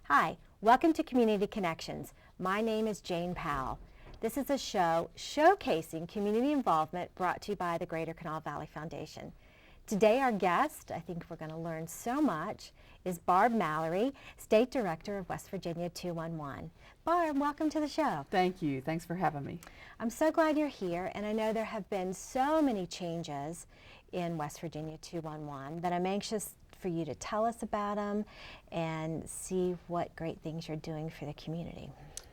Hi, welcome to Community Connections. My name is Jane Powell. This is a show showcasing community involvement brought to you by the Greater Kanawha Valley Foundation. Today our guest, I think we're going to learn so much, is Barb Mallory, State Director of West Virginia 211. Barb, welcome to the show. Thank you. Thanks for having me. I'm so glad you're here, and I know there have been so many changes in West Virginia 211 that I'm anxious for you to tell us about them and see what great things you're doing for the community.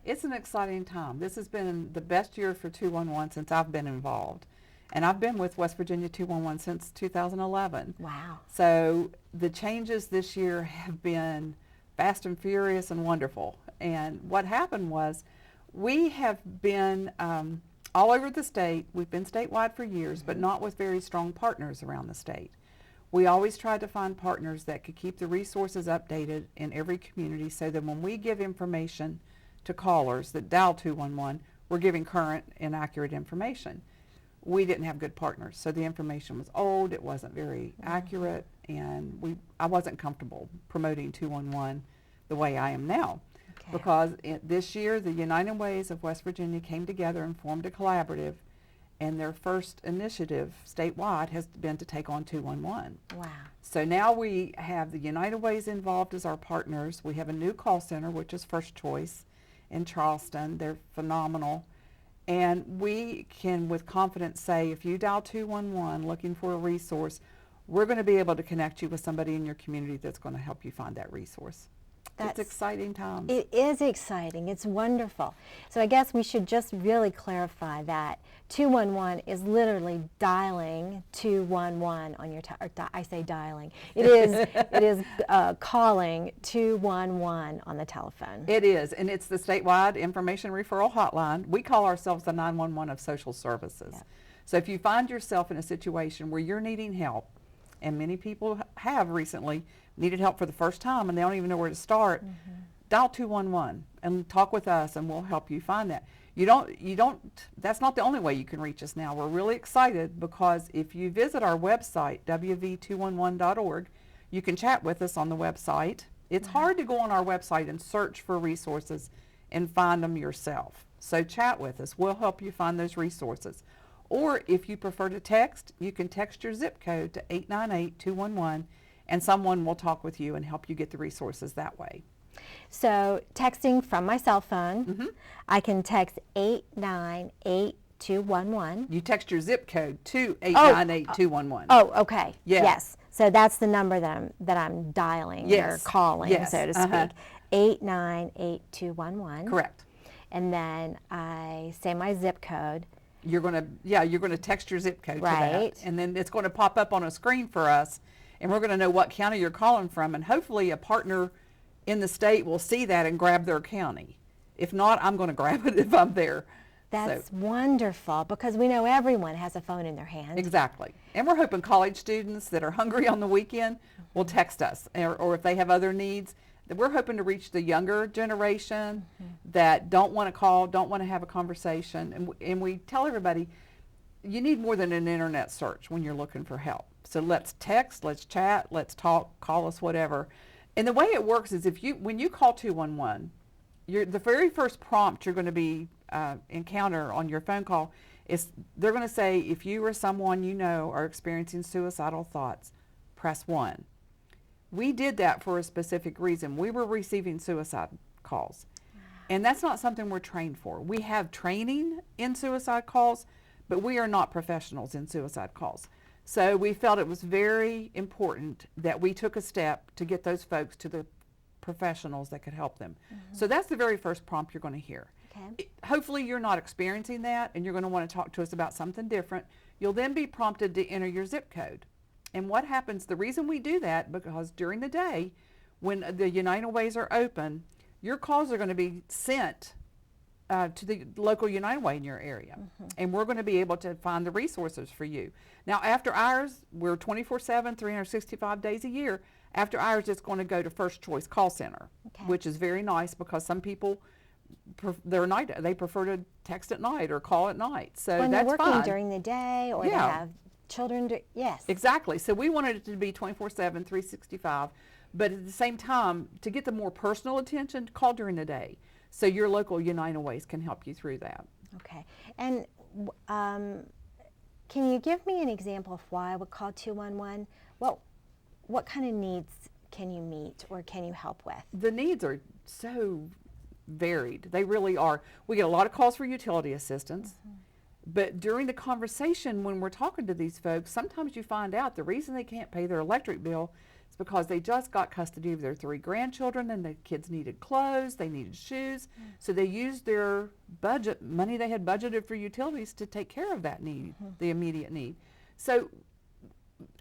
It's an exciting time. This has been the best year for 211 since I've been involved. And I've been with West Virginia 211 since 2011. Wow. So the changes this year have been fast and furious and wonderful. And what happened was we have been all over the state. We've been statewide for years, but not with very strong partners around the state. We always tried to find partners that could keep the resources updated in every community so that when we give information to callers that dial 211, we're giving current and accurate information. We didn't have good partners, so the information was old, it wasn't very accurate, and I wasn't comfortable promoting 211 the way I am now. Okay. Because this year, the United Ways of West Virginia came together and formed a collaborative, and their first initiative statewide has been to take on 211. Wow. So now we have the United Ways involved as our partners. We have a new call center, which is First Choice in Charleston. They're phenomenal. And we can with confidence say if you dial 211 looking for a resource, we're going to be able to connect you with somebody in your community that's going to help you find that resource. It's exciting times. It is exciting. It's wonderful. So I guess we should just really clarify that 211 is literally dialing 211 on your I say dialing. It is calling 211 on the telephone. It is, and it's the statewide information referral hotline. We call ourselves the 911 of social services. Yeah. So if you find yourself in a situation where you're needing help, and many people have recently needed help for the first time and they don't even know where to start, dial 211 and talk with us and we'll help you find that. That's not the only way you can reach us now. We're really excited because if you visit our website, wv211.org, you can chat with us on the website. It's hard to go on our website and search for resources and find them yourself. So chat with us. We'll help you find those resources. Or if you prefer to text, you can text your zip code to 898-211 and someone will talk with you and help you get the resources that way. So texting from my cell phone, I can text 898-211. You text your zip code to 898-211. Oh, okay. Yeah. Yes. So that's the number that I'm dialing or calling, so to speak. 898-211. Correct. And then I say my zip code. You're going to text your zip code to Right. that, and then it's going to pop up on a screen for us, and we're going to know what county you're calling from, and hopefully a partner in the state will see that and grab their county. If not, I'm going to grab it if I'm there. That's wonderful because we know everyone has a phone in their hand. Exactly. And we're hoping college students that are hungry on the weekend will text us, or if they have other needs. We're hoping to reach the younger generation that don't want to call, don't want to have a conversation. And we tell everybody, you need more than an internet search when you're looking for help. So let's text, let's chat, let's talk, call us, whatever. And the way it works is when you call 211, the very first prompt you're going to be encounter on your phone call is they're going to say, if you or someone you know are experiencing suicidal thoughts, press 1. We did that for a specific reason. We were receiving suicide calls. And that's not something we're trained for. We have training in suicide calls, but we are not professionals in suicide calls. So we felt it was very important that we took a step to get those folks to the professionals that could help them. So that's the very first prompt you're going to hear. Okay. Hopefully you're not experiencing that and you're going to want to talk to us about something different. You'll then be prompted to enter your zip code. And what happens, the reason we do that, because during the day, when the United Ways are open, your calls are going to be sent to the local United Way in your area. And we're going to be able to find the resources for you. Now, after hours, we're 24/7, 365 days a year. After hours, it's going to go to First Choice Call Center, which is very nice because some people, they prefer to text at night or call at night. So when that's they're working fine. during the day or they have children, yes. Exactly. So we wanted it to be 24/7, 365. But at the same time, to get the more personal attention, call during the day. So your local United Ways can help you through that. Okay. And can you give me an example of why I would call 211? What kind of needs can you meet or can you help with? The needs are so varied. They really are. We get a lot of calls for utility assistance. But during the conversation, when we're talking to these folks, sometimes you find out the reason they can't pay their electric bill is because they just got custody of their 3 grandchildren and the kids needed clothes, they needed shoes. So they used their budget, money they had budgeted for utilities, to take care of that need, the immediate need. So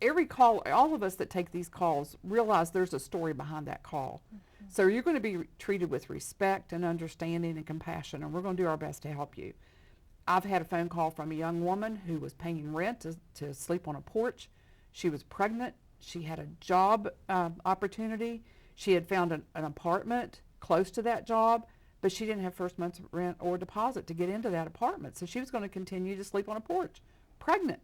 every call, all of us that take these calls realize there's a story behind that call. So you're going to be treated with respect and understanding and compassion, and we're going to do our best to help you. I've had a phone call from a young woman who was paying rent to sleep on a porch. She was pregnant. She had a job opportunity. She had found an apartment close to that job, but she didn't have first month's rent or deposit to get into that apartment. So she was going to continue to sleep on a porch, pregnant.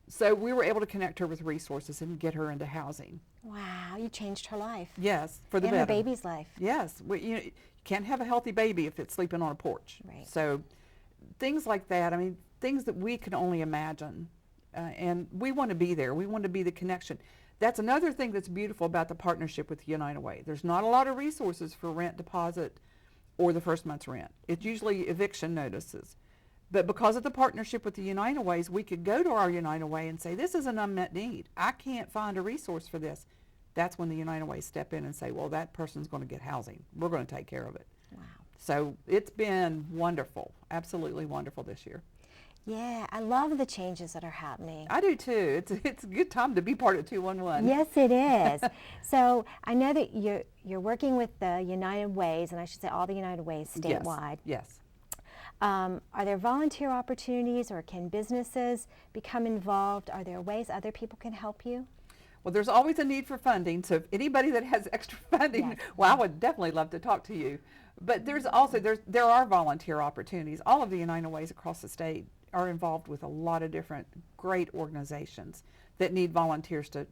So we were able to connect her with resources and get her into housing. Wow, you changed her life. Yes, for the and better. her baby's life. Yes, you can't have a healthy baby if it's sleeping on a porch. Right. So things like that, I mean, things that we can only imagine. And we want to be there. We want to be the connection. That's another thing that's beautiful about the partnership with United Way. There's not a lot of resources for rent deposit or the first month's rent. It's usually eviction notices. But because of the partnership with the United Ways, we could go to our United Way and say, this is an unmet need. I can't find a resource for this. That's when the United Ways step in and say, well, that person's going to get housing. We're going to take care of it. Wow. So it's been wonderful, absolutely wonderful this year. Yeah, I love the changes that are happening. I do too. It's a good time to be part of 211. Yes, it is. So I know that you're working with the United Ways, and I should say all the United Ways statewide. Yes. Are there volunteer opportunities, or can businesses become involved? Are there ways other people can help you? Well, there's always a need for funding, so if anybody that has extra funding, Yes. well, I would definitely love to talk to you. But there's also, there are volunteer opportunities. All of the United Ways across the state are involved with a lot of different great organizations that need volunteers to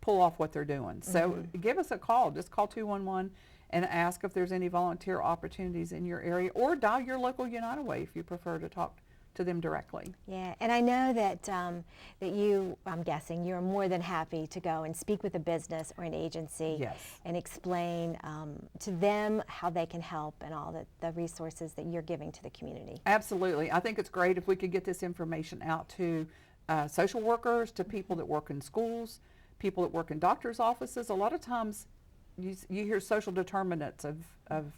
pull off what they're doing. So give us a call. Just call 211 and ask if there's any volunteer opportunities in your area, or dial your local United Way if you prefer to talk to them directly. Yeah, and I know that that you, I'm guessing, you're more than happy to go and speak with a business or an agency. Yes. And explain to them how they can help and all the resources that you're giving to the community. Absolutely. I think it's great if we could get this information out to social workers, to people that work in schools, people that work in doctors' offices. A lot of times you hear social determinants of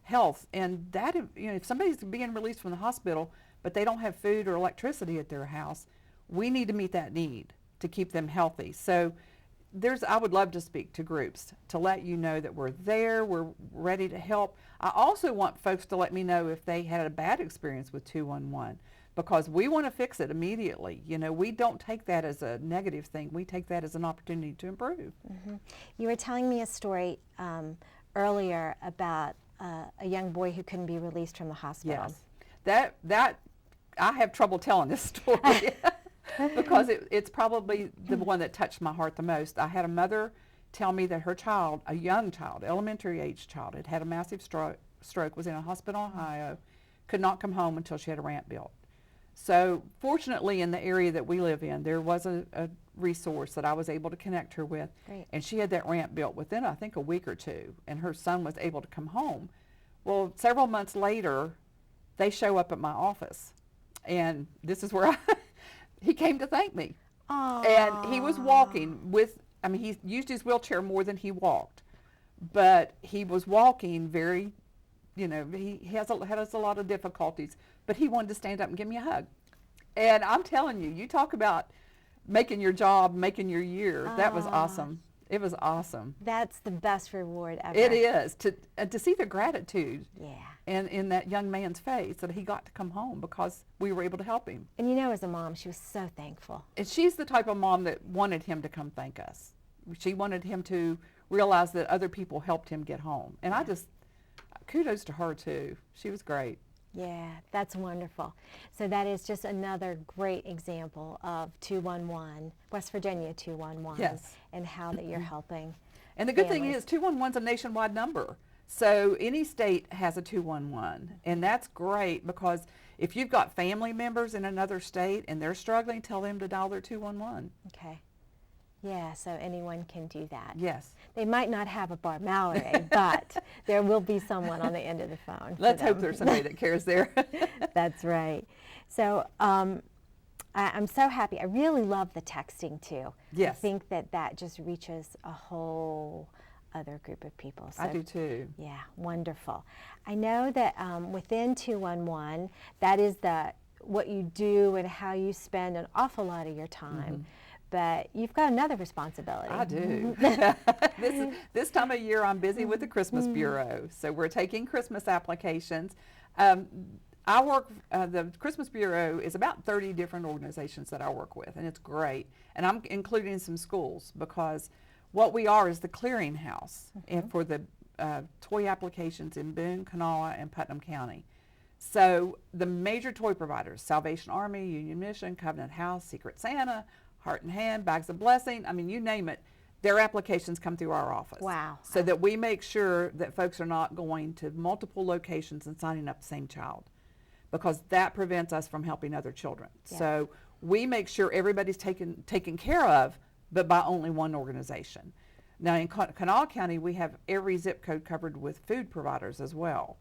health, and that, if somebody's being released from the hospital but they don't have food or electricity at their house, we need to meet that need to keep them healthy. So I would love to speak to groups to let you know that we're there, we're ready to help. I also want folks to let me know if they had a bad experience with 211, because we want to fix it immediately. We don't take that as a negative thing. We take that as an opportunity to improve. You were telling me a story earlier about a young boy who couldn't be released from the hospital. Yes. That I have trouble telling this story because it's probably the one that touched my heart the most. I had a mother tell me that her child, a young child, elementary age child, had a massive stroke, was in a hospital in Ohio, could not come home until she had a ramp built. So fortunately, in the area that we live in, there was a resource that I was able to connect her with. Great. And she had that ramp built within, I think, a week or two, and her son was able to come home. Well, several months later, they show up at my office, and this is where he came to thank me. Aww. And he was walking he used his wheelchair more than he walked, but he was walking very, he has a lot of difficulties, but he wanted to stand up and give me a hug. And I'm telling you, you talk about making your job, making your year. That was awesome. It was awesome. That's the best reward ever. It is, to see the gratitude Yeah. in that young man's face that he got to come home because we were able to help him. And as a mom, she was so thankful. And she's the type of mom that wanted him to come thank us. She wanted him to realize that other people helped him get home. And kudos to her too. She was great. Yeah, that's wonderful. So that is just another great example of 211, West Virginia 211, Yes. and how that you're helping And the good thing families. is 211's a nationwide number. So any state has a 211, and that's great because if you've got family members in another state and they're struggling, tell them to dial their 211. Okay. Yeah, so anyone can do that. Yes. They might not have a Barb Mallory, but there will be someone on the end of the phone. for Let's hope them. there's somebody that cares there. That's right. So I'm so happy. I really love the texting too. Yes. I think that just reaches a whole other group of people. So, I do too. yeah, wonderful. I know that within 211, that is what you do and how you spend an awful lot of your time. But you've got another responsibility. I do. This time of year, I'm busy with the Christmas Bureau. So we're taking Christmas applications. I work, the Christmas Bureau is about 30 different organizations that I work with, and it's great. And I'm including some schools because what we are is the clearinghouse and for the toy applications in Boone, Kanawha, and Putnam County. So the major toy providers, Salvation Army, Union Mission, Covenant House, Secret Santa, Heart and Hand, Bags of Blessing, I mean, you name it, their applications come through our office. Wow. So that we make sure that folks are not going to multiple locations and signing up the same child, because that prevents us from helping other children. Yeah. So we make sure everybody's taken care of, but by only one organization. Now in Kanawha County, we have every zip code covered with food providers as well.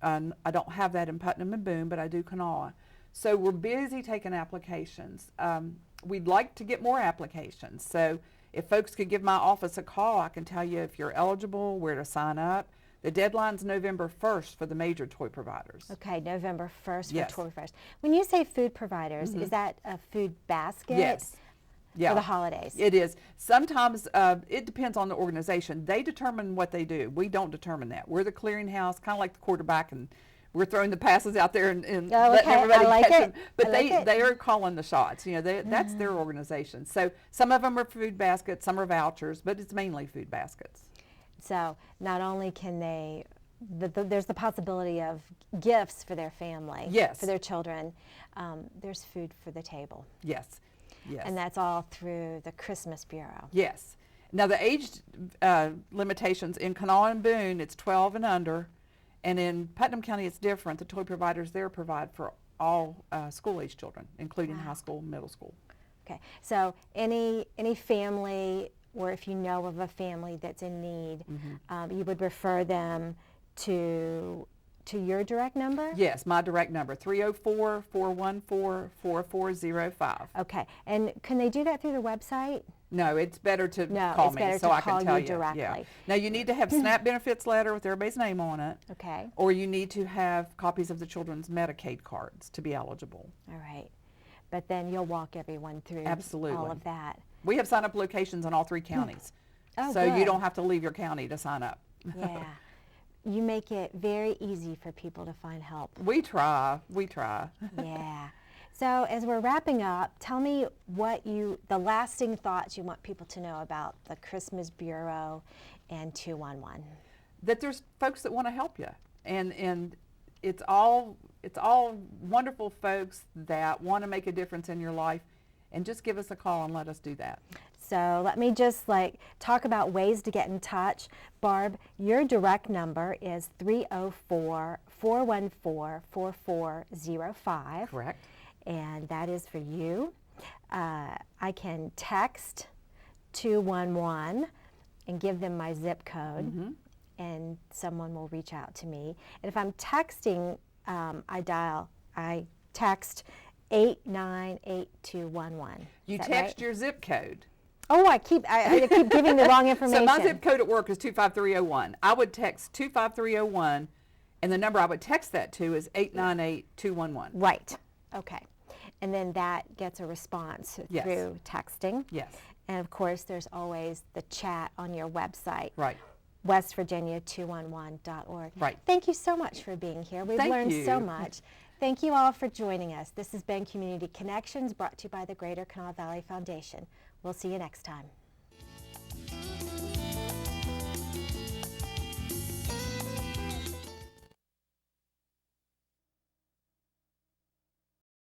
I don't have that in Putnam and Boone, but I do Kanawha. So we're busy taking applications. We'd like to get more applications. So if folks could give my office a call, I can tell you if you're eligible, where to sign up. The deadline's November 1st for the major toy providers. Okay, November 1st Yes. for toy providers. When you say food providers, is that a food basket? Yes. Yeah. For the holidays? It is. Sometimes it depends on the organization. They determine what they do. We don't determine that. We're the clearinghouse, kind of like the quarterback, and we're throwing the passes out there and letting everybody I like catch it. them. But I like it. they are calling the shots. You know, that's their organization. So some of them are food baskets, some are vouchers, but it's mainly food baskets. So not only can they, there's the possibility of gifts for their family, Yes. for their children. There's food for the table. Yes. Yes. And that's all through the Christmas Bureau. Yes. Now the age limitations in Kanawha and Boone, it's 12 and under, and in Putnam County it's different. The toy providers there provide for all school-age children, including high school, middle school. Okay, so any family, or if you know of a family that's in need, you would refer them to your direct number? Yes, my direct number, 304-414-4405. Okay, and can they do that through the website? No, it's better to No, call it's me better so to I can call tell you directly. Yeah. Now you need to have SNAP benefits letter with everybody's name on it, Okay, or you need to have copies of the children's Medicaid cards to be eligible. all right. But then you'll walk everyone through Absolutely. all of that. We have sign-up locations in all 3 counties, Oh, so you good. don't have to leave your county to sign up. Yeah. You make it very easy for people to find help. We try. Yeah. So as we're wrapping up, tell me the lasting thoughts you want people to know about the Christmas Bureau and 211. That there's folks that want to help you, and it's all wonderful folks that want to make a difference in your life, and just give us a call and let us do that. So let me just talk about ways to get in touch. Barb, your direct number is 304-414-4405. Correct. And that is for you. I can text 211 and give them my zip code, and someone will reach out to me. And if I'm texting, I text 898211. You Is that text right? your zip code. Oh, I keep giving the wrong information. So my zip code at work is 25301. I would text 25301, and the number I would text that to is 898211. Right. Okay. And then that gets a response Yes. through texting. Yes. And of course, there's always the chat on your website. Right. westvirginia211.org. Right. Thank you so much for being here. We've Thank learned so you. much. Thank you all for joining us. This has been Community Connections, brought to you by the Greater Kanawha Valley Foundation. We'll see you next time.